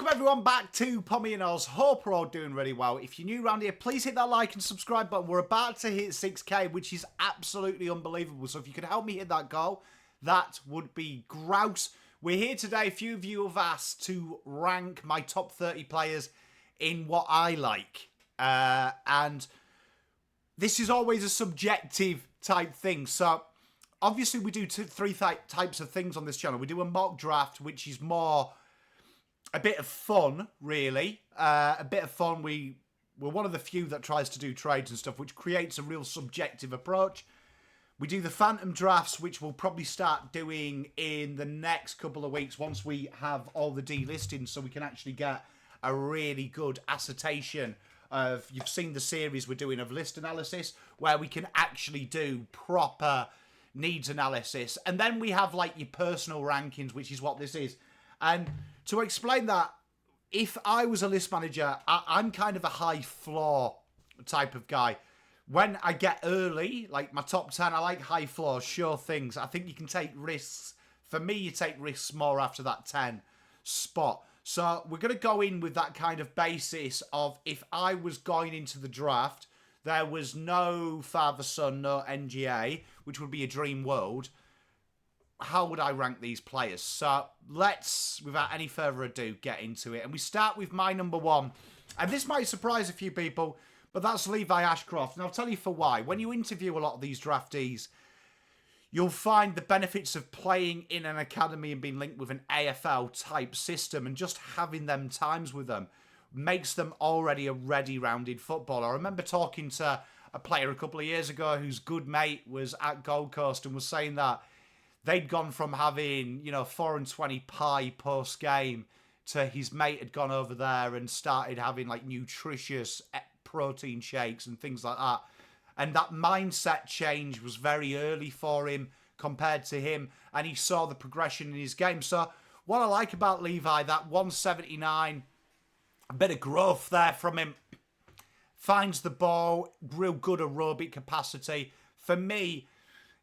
Welcome everyone back to Pommy and Oz. Hope we're all doing really well. If you're new around here, please hit that like and subscribe button. We're about to hit 6k, which is absolutely unbelievable. So if you could help me hit that goal, that would be grouse. We're here today. A few of you have asked to rank my top 30 players in what I like. And this is always a subjective type thing. So obviously we do three types of things on this channel. We do a mock draft, which is more a bit of fun, really. A bit of fun. We're one of the few that tries to do trades and stuff, which creates a real subjective approach. We do the phantom drafts, which we'll probably start doing in the next couple of weeks once we have all the delistings, so we can actually get a really good assertion of, you've seen the series we're doing of list analysis, where we can actually do proper needs analysis. And then we have like your personal rankings, which is what this is. And to explain that, if I was a list manager, I'm kind of a high floor type of guy. When I get early, like my top 10, I like high floors, sure things. I think you can take risks. For me, you take risks more after that 10 spot. So we're going to go in with that kind of basis of, if I was going into the draft, there was no father-son, no NGA, which would be a dream world, how would I rank these players? So let's, without any further ado, get into it. And we start with my number one. And this might surprise a few people, but that's Levi Ashcroft. And I'll tell you for why. When you interview a lot of these draftees, you'll find the benefits of playing in an academy and being linked with an AFL type system, and just having them times with them makes them already a ready rounded footballer. I remember talking to a player a couple of years ago whose good mate was at Gold Coast and was saying that they'd gone from having, 4 and 20 pie post game to his mate had gone over there and started having like nutritious protein shakes and things like that. And that mindset change was very early for him compared to him. And he saw the progression in his game. So what I like about Levi, that 179, a bit of growth there from him. Finds the ball, real good aerobic capacity. For me,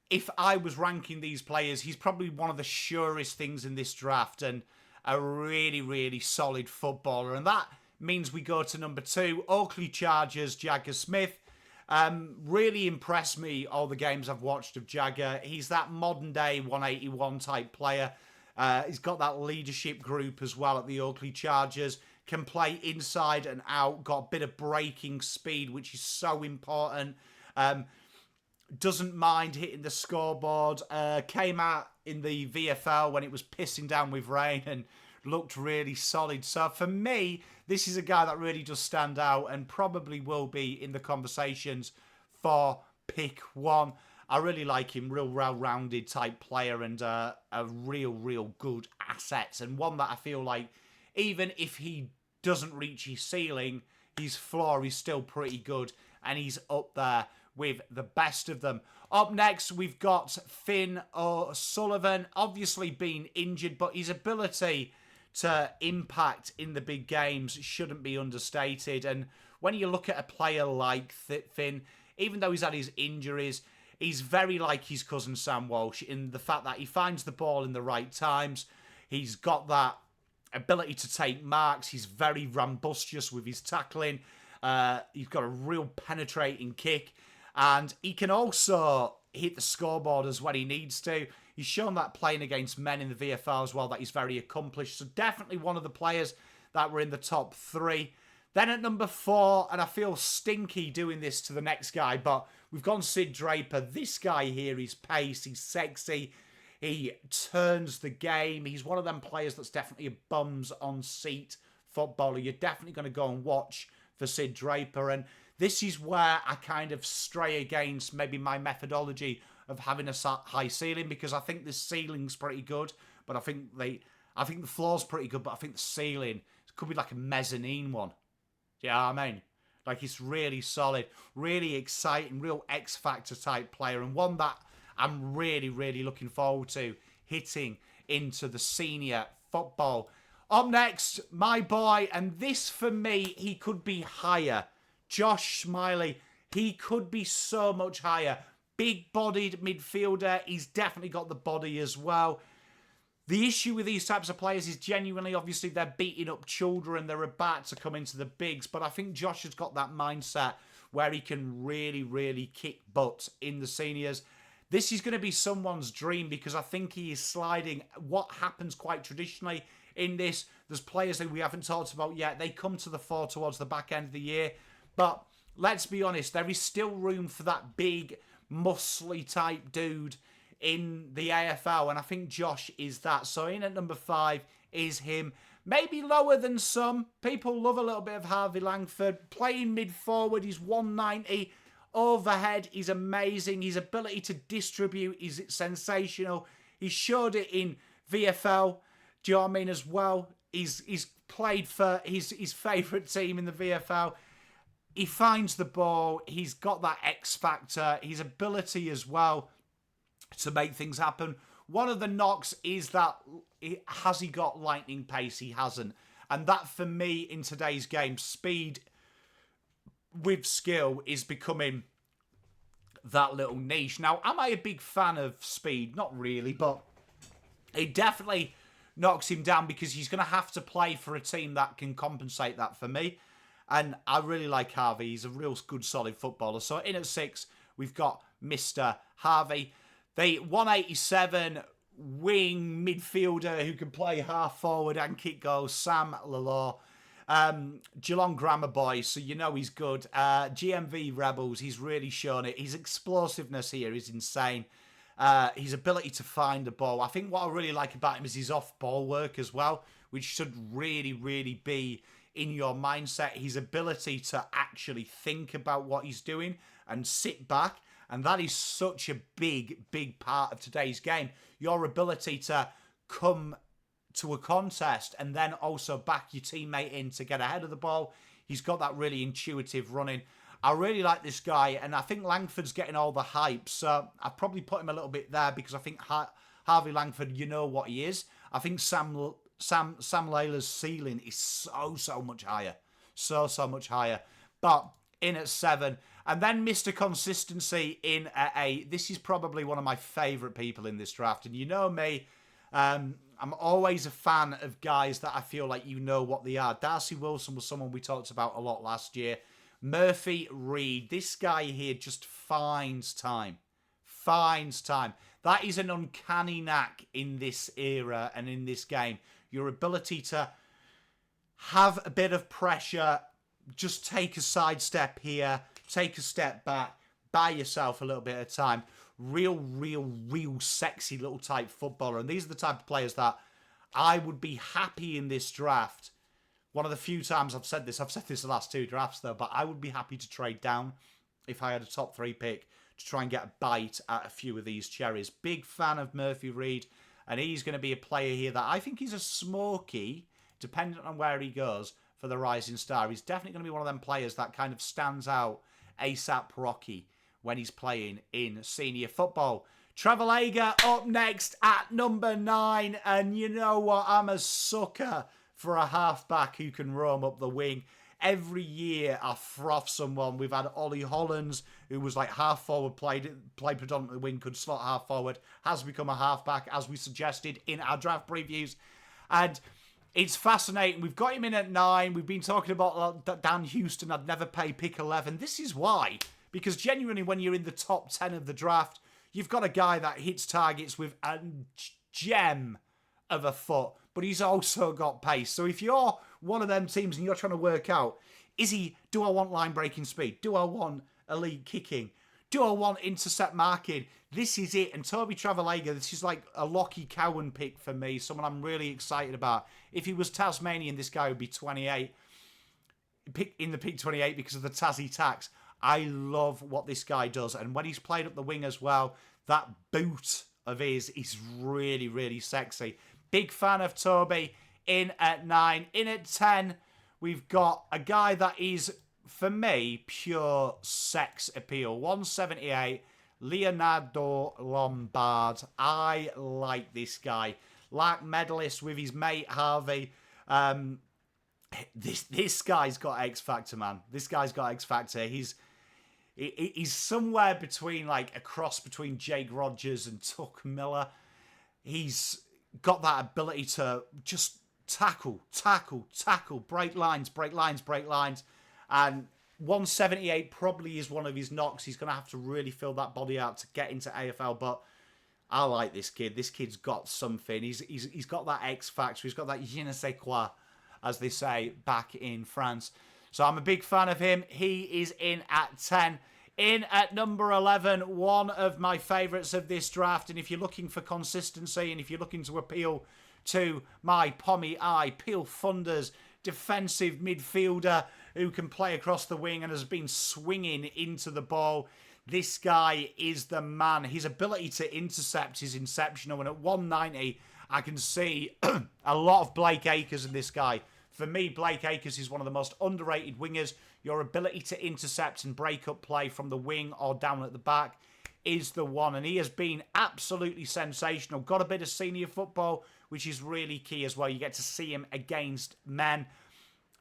if I was ranking these players, he's probably one of the surest things in this draft and a really, really solid footballer. And that means we go to number 2, Oakley Chargers, Jagger Smith. Really impressed me all the games I've watched of Jagger. He's that modern day 181 type player. He's got that leadership group as well at the Oakley Chargers. Can play inside and out. Got a bit of breaking speed, which is so important. Doesn't mind hitting the scoreboard. Came out in the VFL when it was pissing down with rain and looked really solid. So for me, this is a guy that really does stand out and probably will be in the conversations for pick 1. I really like him. Real well-rounded type player and a real good asset. And one that I feel like even if he doesn't reach his ceiling, his floor is still pretty good. And he's up there with the best of them. Up next, we've got Finn O'Sullivan, obviously been injured, but his ability to impact in the big games shouldn't be understated. And when you look at a player like Finn, even though he's had his injuries, he's very like his cousin Sam Walsh in the fact that he finds the ball in the right times. He's got that ability to take marks. He's very rambustious with his tackling. He's got a real penetrating kick. And he can also hit the scoreboard as when he needs to. He's shown that playing against men in the VFL as well, that he's very accomplished. So definitely one of the players that were in the top 3. Then at number 4, and I feel stinky doing this to the next guy, but we've gone Sid Draper. This guy here, he's pace, he's sexy. He turns the game. He's one of them players that's definitely a bums-on-seat footballer. You're definitely going to go and watch for Sid Draper. And this is where I kind of stray against maybe my methodology of having a high ceiling, because I think the ceiling's pretty good, but I think the floor's pretty good, but I think the ceiling could be like a mezzanine one. Do you know what I mean? Like, it's really solid, really exciting, real X-Factor type player, and one that I'm really, really looking forward to hitting into the senior football. Up next, my boy, and this for me, he could be higher. Josh Smiley, he could be so much higher. Big-bodied midfielder. He's definitely got the body as well. The issue with these types of players is genuinely, obviously, they're beating up children. They're about to come into the bigs. But I think Josh has got that mindset where he can really, really kick butt in the seniors. This is going to be someone's dream because I think he is sliding. What happens quite traditionally in this, there's players that we haven't talked about yet. They come to the fore towards the back end of the year. But let's be honest, there is still room for that big, muscly type dude in the AFL, and I think Josh is that. So in at number 5 is him. Maybe lower than some. People love a little bit of Harvey Langford. Playing mid-forward, he's 190. Overhead, he's amazing. His ability to distribute is sensational. He showed it in VFL. Do you know what I mean as well? He's played for his favourite team in the VFL. He finds the ball. He's got that X factor. His ability as well to make things happen. One of the knocks is that has he got lightning pace? He hasn't. And that for me in today's game, speed with skill is becoming that little niche. Now, am I a big fan of speed? Not really, but it definitely knocks him down because he's going to have to play for a team that can compensate that for me. And I really like Harvey. He's a real good, solid footballer. So in at 6, we've got Mr. Harvey. The 187 wing midfielder who can play half forward and kick goals, Sam Lalor. Geelong Grammar Boy, so you know he's good. GMV Rebels, he's really shown it. His explosiveness here is insane. His ability to find the ball. I think what I really like about him is his off-ball work as well, which should really, really be in your mindset. His ability to actually think about what he's doing and sit back. And that is such a big, big part of today's game. Your ability to come to a contest and then also back your teammate in to get ahead of the ball. He's got that really intuitive running. I really like this guy, and I think Langford's getting all the hype, so I've probably put him a little bit there because I think Harvey Langford, you know what he is. I think Sam Layla's ceiling is so much higher. So much higher. But in at 7, and then Mr. Consistency in at 8. This is probably one of my favourite people in this draft, and you know me, I'm always a fan of guys that I feel like you know what they are. Darcy Wilson was someone we talked about a lot last year. Murphy Reed. This guy here just finds time. Finds time. That is an uncanny knack in this era and in this game. Your ability to have a bit of pressure, just take a sidestep here, take a step back, buy yourself a little bit of time. Real sexy little type footballer. And these are the type of players that I would be happy in this draft. One of the few times I've said this the last 2 drafts though, but I would be happy to trade down if I had a top 3 pick to try and get a bite at a few of these cherries. Big fan of Murphy Reed, and he's going to be a player here that I think he's a smoky, dependent on where he goes, for the Rising Star. He's definitely going to be one of them players that kind of stands out ASAP Rocky when he's playing in senior football. Trevelyager up next at number 9. And you know what? I'm a sucker for a halfback who can roam up the wing. Every year I froth someone. We've had Ollie Hollands, who was like half forward, played predominantly wing, could slot half forward, has become a halfback, as we suggested in our draft previews. And it's fascinating. We've got him in at 9. We've been talking about Dan Houston. I'd never pay pick 11. This is why. Because genuinely, when you're in the top 10 of the draft, you've got a guy that hits targets with a gem of a foot, but he's also got pace. So if you're one of them teams and you're trying to work out, do I want line breaking speed? Do I want elite kicking? Do I want intercept marking? This is it. And Toby Trevelyager, this is like a Lockie Cowan pick for me, someone I'm really excited about. If he was Tasmanian, this guy would be 28. In the pick 28 because of the Tassie tax. I love what this guy does. And when he's played up the wing as well, that boot of his is really, really sexy. Big fan of Toby in at 9. In at 10, we've got a guy that is, for me, pure sex appeal. 178, Leonardo Lombard. I like this guy. Like medalist with his mate Harvey. This guy's got X Factor, man. This guy's got X Factor. He's somewhere between, like, a cross between Jake Rogers and Tuck Miller. He's got that ability to just tackle, break lines. And 178 probably is one of his knocks. He's going to have to really fill that body out to get into AFL, but I like this kid. This kid's got something. He's got that X factor. He's got that je ne sais quoi, as they say back in France. So I'm a big fan of him. He is in at 10. In at number 11, one of my favourites of this draft. And if you're looking for consistency and if you're looking to appeal to my pommy eye, Peel Thunder's defensive midfielder who can play across the wing and has been swinging into the ball, this guy is the man. His ability to intercept is exceptional. And at 190, I can see a lot of Blake Acres in this guy. For me, Blake Acres is one of the most underrated wingers. Your ability to intercept and break up play from the wing or down at the back is the one. And he has been absolutely sensational. Got a bit of senior football, which is really key as well. You get to see him against men.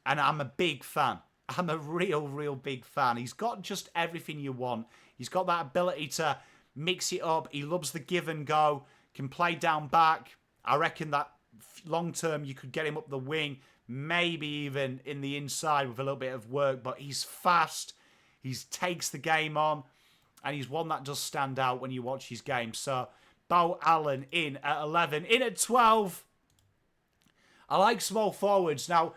And I'm a big fan. I'm a real big fan. He's got just everything you want. He's got that ability to mix it up. He loves the give and go. Can play down back. I reckon that long term you could get him up the wing. Maybe even in the inside with a little bit of work. But he's fast. He takes the game on. And he's one that does stand out when you watch his game. So, Bo Allen in at 11. In at 12. I like small forwards. Now,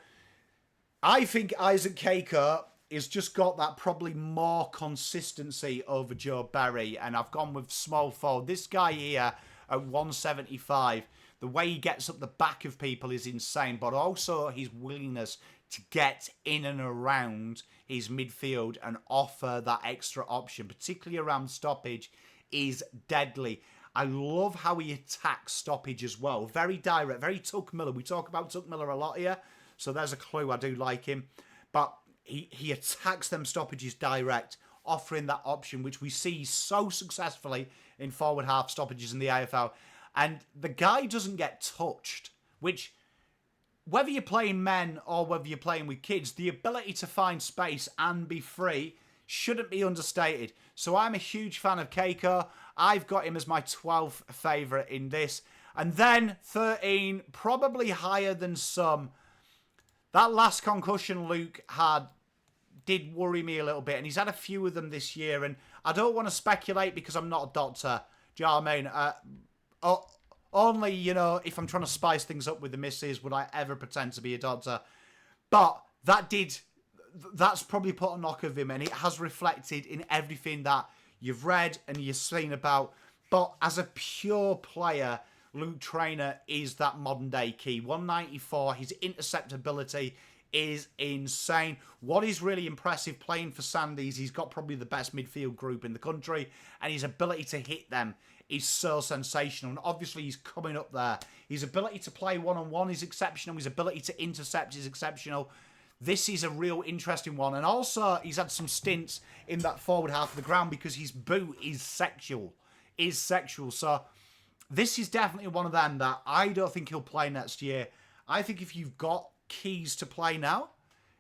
I think Isaac Caker has just got that probably more consistency over Joe Berry. And I've gone with small forward. This guy here at 175. The way he gets up the back of people is insane, but also his willingness to get in and around his midfield and offer that extra option, particularly around stoppage, is deadly. I love how he attacks stoppage as well. Very direct, very Tuck Miller. We talk about Tuck Miller a lot here, so there's a clue. I do like him. But he attacks them stoppages direct, offering that option, which we see so successfully in forward half stoppages in the AFL. And the guy doesn't get touched, which, whether you're playing men or whether you're playing with kids, the ability to find space and be free shouldn't be understated. So I'm a huge fan of Keiko. I've got him as my 12th favourite in this. And then 13, probably higher than some. That last concussion Luke had did worry me a little bit. And he's had a few of them this year. And I don't want to speculate because I'm not a doctor. Do you know what I mean? Only, you know, if I'm trying to spice things up with the missus, would I ever pretend to be a doctor. But that's probably put a knock of him, and it has reflected in everything that you've read and you've seen about. But as a pure player, Luke Traynor is that modern day key. 194, his interceptability is insane. What is really impressive playing for Sandys, he's got probably the best midfield group in the country, and his ability to hit them is so sensational. And obviously he's coming up there. His ability to play one-on-one is exceptional. His ability to intercept is exceptional. This is a real interesting one. And also he's had some stints in that forward half of the ground because his boot is sexual. So this is definitely one of them that I don't think he'll play next year. I think if you've got keys to play now,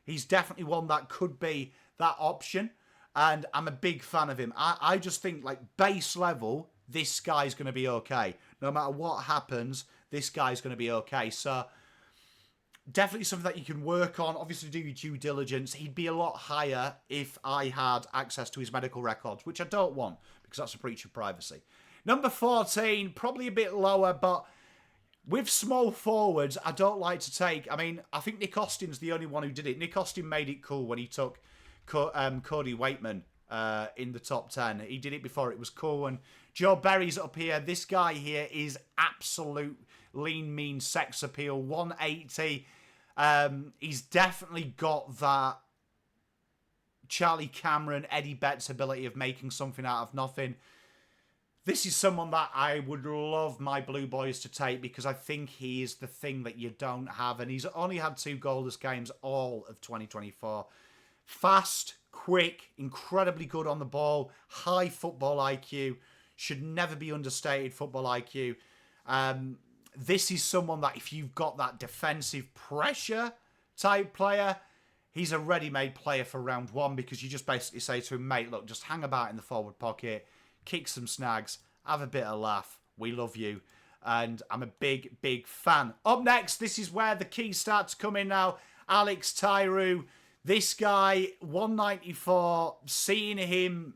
he's definitely one that could be that option. And I'm a big fan of him. I just think, like, base level, this guy's going to be okay. No matter what happens, this guy's going to be okay. So definitely something that you can work on. Obviously do your due diligence. He'd be a lot higher if I had access to his medical records, which I don't want because that's a breach of privacy. Number 14, probably a bit lower, but with small forwards, I don't like to take... I mean, I think Nick Austin's the only one who did it. Nick Austin made it cool when he took Cody Waitman in the top 10. He did it before it was cool. And Joe Berry's up here. This guy here is absolute lean, mean sex appeal. 180. He's definitely got that Charlie Cameron, Eddie Betts ability of making something out of nothing. This is someone that I would love my Blue Boys to take because I think he is the thing that you don't have. And he's only had 2 goalless games all of 2024. Fast, quick, incredibly good on the ball, high football IQ. Should never be understated, football IQ. This is someone that if you've got that defensive pressure type player, he's a ready-made player for round 1 because you just basically say to him, mate, look, just hang about in the forward pocket, kick some snags, have a bit of laugh. We love you. And I'm a big, big fan. Up next, this is where the keys start to come in now. Alex Tyrou. This guy, 194, seeing him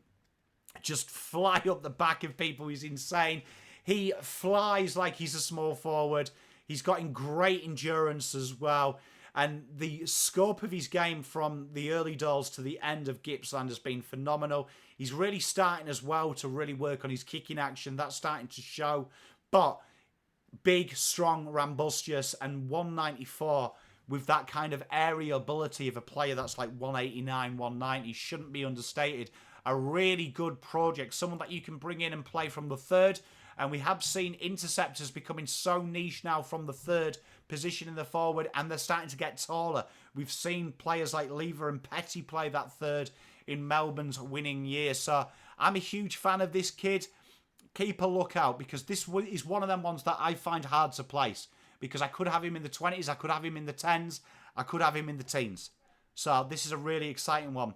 just fly up the back of people is insane. He flies like he's a small forward. He's got great endurance as well. And the scope of his game from the early doors to the end of Gippsland has been phenomenal. He's really starting as well to really work on his kicking action. That's starting to show. But big, strong, rambustious, and 194 with that kind of aerial ability of a player that's like 189, 190 shouldn't be understated. A really good project. Someone that you can bring in and play from the third. And we have seen interceptors becoming so niche now from the third position in the forward, and they're starting to get taller. We've seen players like Lever and Petty play that third in Melbourne's winning year. So I'm a huge fan of this kid. Keep a lookout, because this is one of them ones that I find hard to place. Because I could have him in the 20s, I could have him in the 10s, I could have him in the teens. So this is a really exciting one.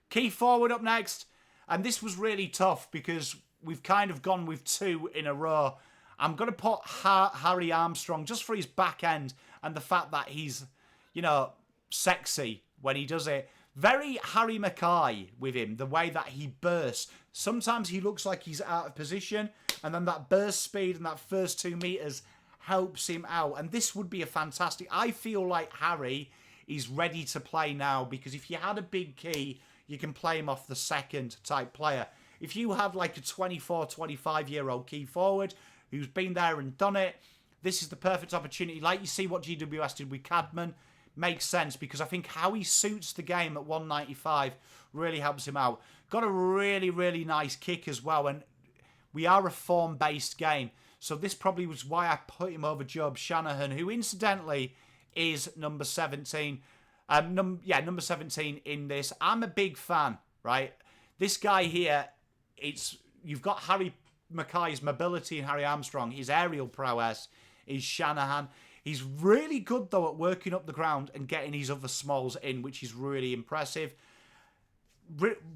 Key forward up next. And this was really tough because we've kind of gone with two in a row. I'm going to put Harry Armstrong just for his back end and the fact that he's, you know, sexy when he does it. Very Harry Mackay with him, the way that he bursts. Sometimes he looks like he's out of position, and then that burst speed and that first 2 meters helps him out. And this would be a fantastic... I feel like Harry is ready to play now, because if you had a big key, you can play him off the second type player. If you have like a 24, 25-year-old key forward who's been there and done it, this is the perfect opportunity. Like you see what GWS did with Cadman, makes sense, because I think how he suits the game at 195 really helps him out. Got a really, really nice kick as well, and we are a form-based game, so this probably was why I put him over Job Shanahan, who incidentally is number 17. Number 17 in this. I'm a big fan, right? This guy here, you've got Harry Mackay's mobility and Harry Armstrong. His aerial prowess is Shanahan. He's really good, though, at working up the ground and getting his other smalls in, which is really impressive.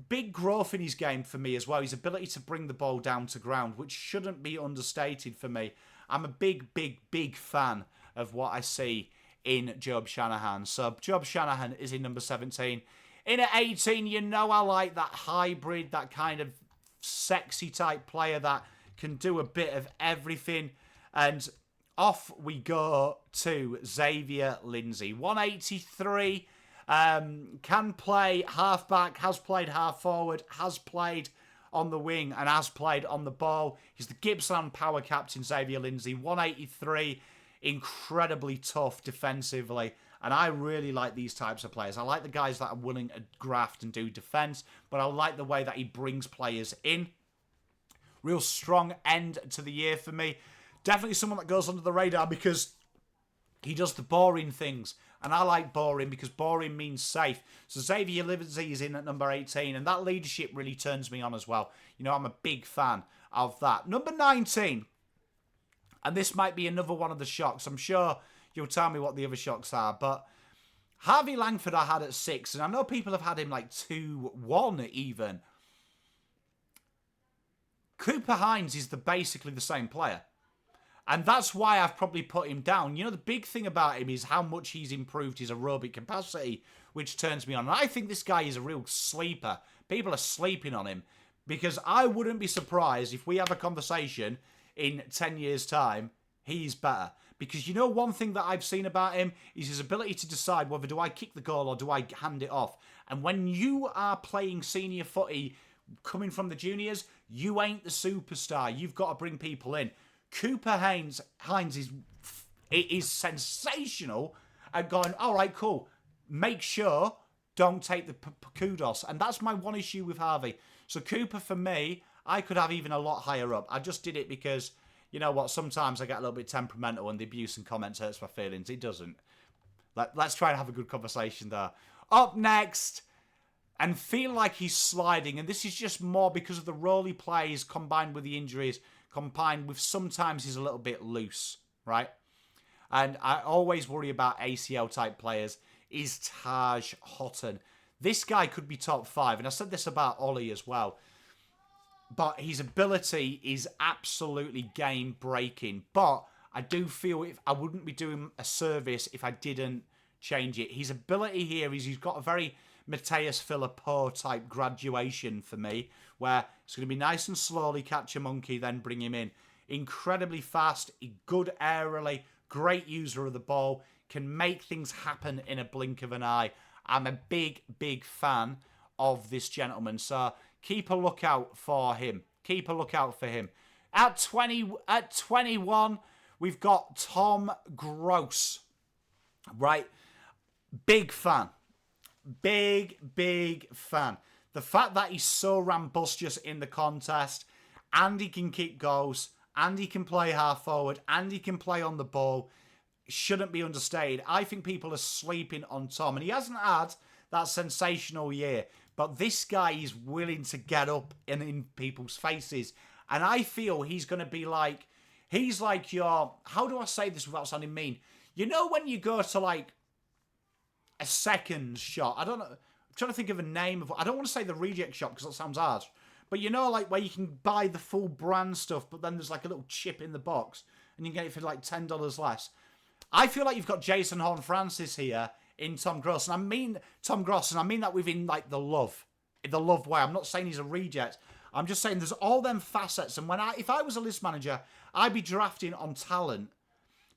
Big growth in his game for me as well. His ability to bring the ball down to ground, which shouldn't be understated for me. I'm a big, big, big fan of what I see in Job Shanahan. So Job Shanahan is in number 17. In at 18, you know I like that hybrid, that kind of sexy type player that can do a bit of everything. And off we go to Xavier Lindsay. 183, can play half-back, has played half-forward, has played on the wing, and has played on the ball. He's the Gippsland power captain, Xavier Lindsay. 183, incredibly tough defensively. And I really like these types of players. I like the guys that are willing to graft and do defence, but I like the way that he brings players in. Real strong end to the year for me. Definitely someone that goes under the radar because he does the boring things. And I like boring because boring means safe. So Xavier Lindsay is in at number 18, and that leadership really turns me on as well. You know, I'm a big fan of that. Number 19, and this might be another one of the shocks. I'm sure you'll tell me what the other shocks are, but Harvey Langford I had at 6, and I know people have had him like 2-1 even. Cooper Hines is basically the same player. And that's why I've probably put him down. You know, the big thing about him is how much he's improved his aerobic capacity, which turns me on. And I think this guy is a real sleeper. People are sleeping on him. Because I wouldn't be surprised if we have a conversation in 10 years' time, he's better. Because you know one thing that I've seen about him is his ability to decide whether do I kick the goal or do I hand it off. And when you are playing senior footy coming from the juniors, you ain't the superstar. You've got to bring people in. Cooper Hines is sensational at going, all right, cool. Make sure don't take the kudos. And that's my one issue with Harvey. So Cooper, for me, I could have even a lot higher up. I just did it because, you know what, sometimes I get a little bit temperamental and the abuse and comments hurts my feelings. It doesn't. Let's try and have a good conversation there. Up next, and feel like he's sliding, and this is just more because of the role he plays combined with the injuries, combined with sometimes he's a little bit loose, right? And I always worry about ACL-type players, is Taj Houghton. This guy could be top 5, and I said this about Ollie as well. But his ability is absolutely game-breaking. But I do feel I wouldn't be doing a service if I didn't change it. His ability here is he's got a very Mateus Philippou type graduation for me, where it's going to be nice and slowly catch a monkey, then bring him in. Incredibly fast, good aerially, great user of the ball, can make things happen in a blink of an eye. I'm a big, big fan of this gentleman, so keep a lookout for him. Keep a lookout for him. At 21, we've got Tom Gross. Right? Big fan. Big, big fan. The fact that he's so rambustious in the contest, and he can kick goals, and he can play half forward, and he can play on the ball, shouldn't be understated. I think people are sleeping on Tom, and he hasn't had that sensational year, but this guy is willing to get up in people's faces, and I feel he's going to be like, he's like your, how do I say this without sounding mean? You know when you go to like a second shop, I don't know, I'm trying to think of a name of, I don't want to say the reject shop because that sounds hard, but you know like where you can buy the full brand stuff, but then there's like a little chip in the box, and you can get it for like $10 less. I feel like you've got Jason Horne-Francis here in Tom Gross, and I mean Tom Gross, and I mean that within like the love way. I'm not saying he's a reject. I'm just saying there's all them facets, and if I was a list manager, I'd be drafting on talent,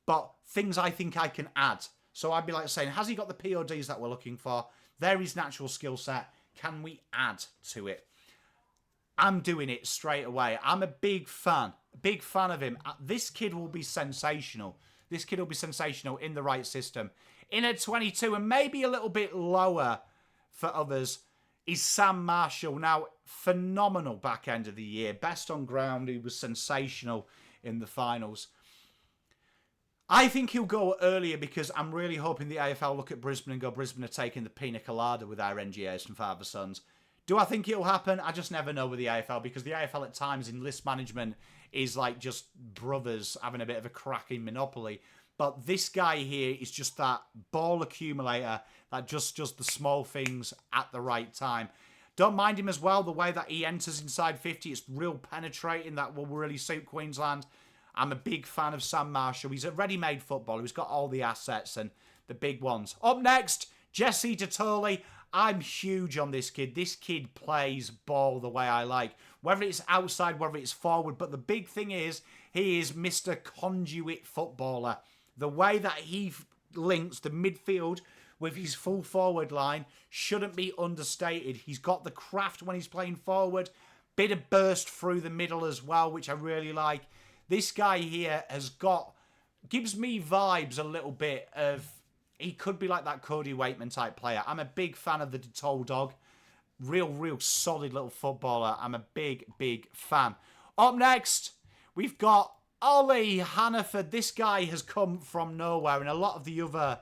but things I think I can add. So I'd be like saying, has he got the PODs that we're looking for? There is natural skill set. Can we add to it? I'm doing it straight away. I'm a big fan of him. This kid will be sensational. This kid will be sensational in the right system. In at 22, and maybe a little bit lower for others, is Sam Marshall. Now, phenomenal back end of the year. Best on ground. He was sensational in the finals. I think he'll go earlier because I'm really hoping the AFL look at Brisbane and go, Brisbane are taking the pina colada with our NGAs and father sons. Do I think it'll happen? I just never know with the AFL, because the AFL at times in list management is like just brothers having a bit of a cracking monopoly. But this guy here is just that ball accumulator that just does the small things at the right time. Don't mind him as well, the way that he enters inside 50. It's real penetrating that will really suit Queensland. I'm a big fan of Sam Marshall. He's a ready-made footballer. He's got all the assets and the big ones. Up next, Jesse Tatoli. I'm huge on this kid. This kid plays ball the way I like. Whether it's outside, whether it's forward. But the big thing is, he is Mr. Conduit footballer. The way that he links the midfield with his full forward line shouldn't be understated. He's got the craft when he's playing forward. Bit of burst through the middle as well, which I really like. This guy here gives me vibes a little bit of, he could be like that Cody Waitman type player. I'm a big fan of the Tall Dog. Real solid little footballer. I'm a big, big fan. Up next, we've got Ollie Hannaford. This guy has come from nowhere, and a lot of the other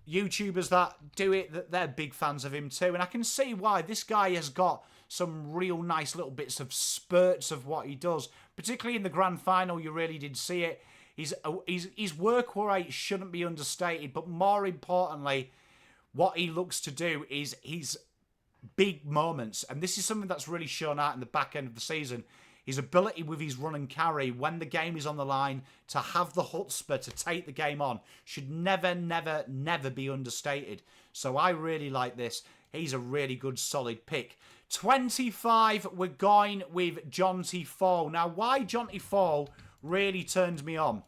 YouTubers that do it, they're big fans of him too. And I can see why. This guy has got some real nice little bits of spurts of what he does. Particularly in the grand final, you really did see it. His work rate shouldn't be understated, but more importantly, what he looks to do is his big moments. And this is something that's really shown out in the back end of the season. His ability with his run and carry when the game is on the line to have the chutzpah to take the game on should never be understated. So I really like this. He's a really good, solid pick. 25, we're going with Jonty Fall. Now, why Jonty Fall really turned me on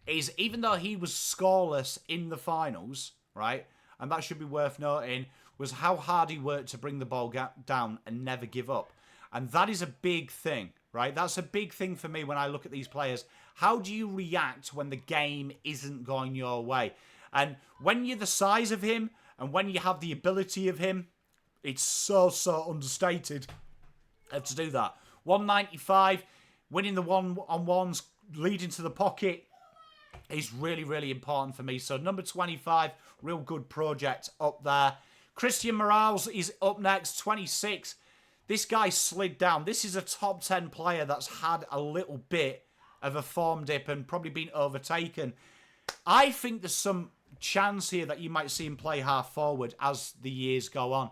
is even though he was scoreless in the finals, right, and that should be worth noting, was how hard he worked to bring the ball down and never give up. And that is a big thing, right? That's a big thing for me when I look at these players. How do you react when the game isn't going your way? And when you're the size of him and when you have the ability of him, it's so understated to do that. 195, winning the one-on-ones, leading to the pocket is really important for me. So number 25, real good project up there. Christian Morales is up next, 26. This guy slid down. This is a top 10 player that's had a little bit of a form dip and probably been overtaken. I think there's some chance here that you might see him play half forward as the years go on.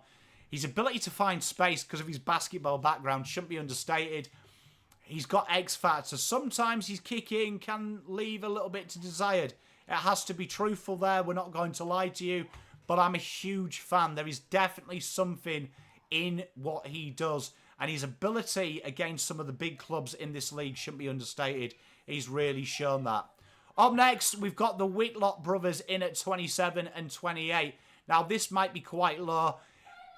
His ability to find space because of his basketball background shouldn't be understated. He's got X factor. Sometimes his kicking can leave a little bit to desired. It has to be truthful there. We're not going to lie to you. But I'm a huge fan. There is definitely something in what he does. And his ability against some of the big clubs in this league shouldn't be understated. He's really shown that. Up next, we've got the Whitlock brothers in at 27 and 28. Now, this might be quite low.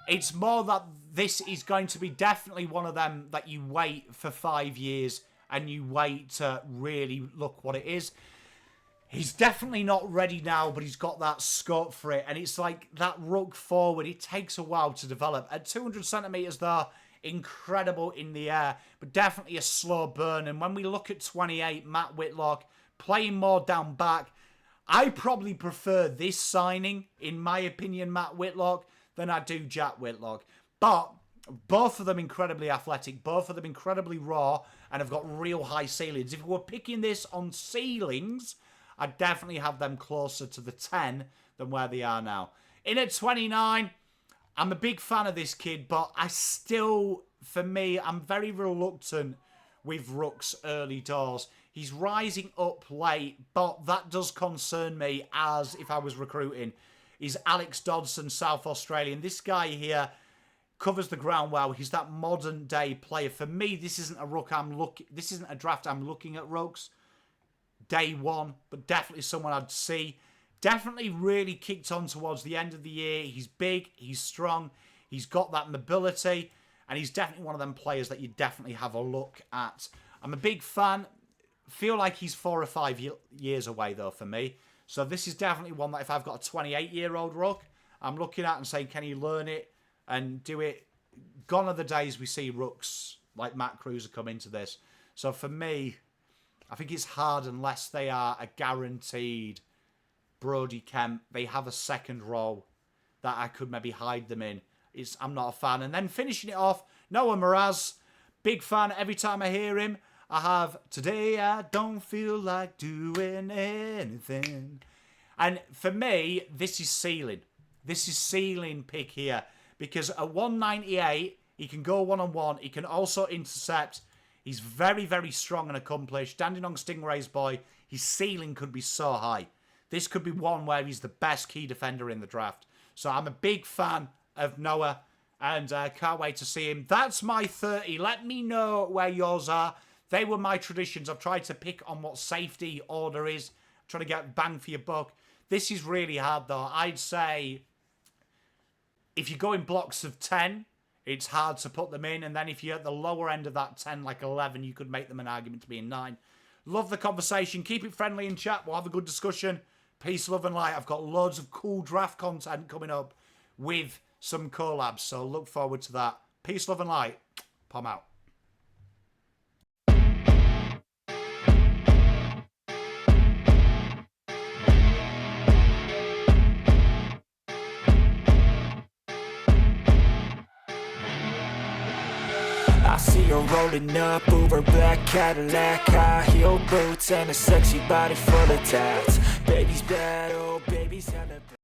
It's more that this is going to be definitely one of them that you wait for 5 years and you wait to really look what it is. He's definitely not ready now, but he's got that scope for it. And it's like that ruck forward. It takes a while to develop. At 200 centimetres, though, incredible in the air, but definitely a slow burn. And when we look at 28, Matt Whitlock playing more down back, I probably prefer this signing, in my opinion, Matt Whitlock, than I do Jack Whitlock. But both of them incredibly athletic, both of them incredibly raw, and have got real high ceilings. If we were picking this on ceilings, I'd definitely have them closer to the 10 than where they are now. In at 29, I'm a big fan of this kid, but I still, for me, I'm very reluctant with Rook's early doors. He's rising up late, but that does concern me as if I was recruiting. He's Alex Dodson, South Australian. This guy here covers the ground well. He's that modern day player. For me, this isn't a this isn't a draft I'm looking at Rooks day one, but definitely someone I'd see. Definitely really kicked on towards the end of the year. He's big, he's strong, he's got that mobility, and he's definitely one of them players that you definitely have a look at. I'm a big fan. Feel like he's 4 or 5 years away, though, for me. So this is definitely one that if I've got a 28-year-old Rook, I'm looking at and saying, can he learn it and do it? Gone are the days we see Rooks like Matt Cruiser come into this. So for me, I think it's hard unless they are a guaranteed Brody Kemp. They have a second role that I could maybe hide them in. I'm not a fan. And then finishing it off, Noah Mraz. Big fan. Every time I hear him, I have, today I don't feel like doing anything. And for me, this is ceiling. This is ceiling pick here. Because at 198, he can go one-on-one. He can also intercept. He's very, very strong and accomplished. Standing on Stingray's boy, his ceiling could be so high. This could be one where he's the best key defender in the draft. So I'm a big fan of Noah and can't wait to see him. That's my 30. Let me know where yours are. They were my traditions. I've tried to pick on what safety order is. I'm trying to get bang for your buck. This is really hard, though. I'd say if you go in blocks of 10, it's hard to put them in. And then if you're at the lower end of that 10, like 11, you could make them an argument to be in 9. Love the conversation. Keep it friendly in chat. We'll have a good discussion. Peace, love, and light. I've got loads of cool draft content coming up with some collabs. So look forward to that. Peace, love, and light. Pom out. I see her rolling up, Uber black Cadillac, high heel boots and a sexy body full of tats. Baby's bad, oh baby's hella bad.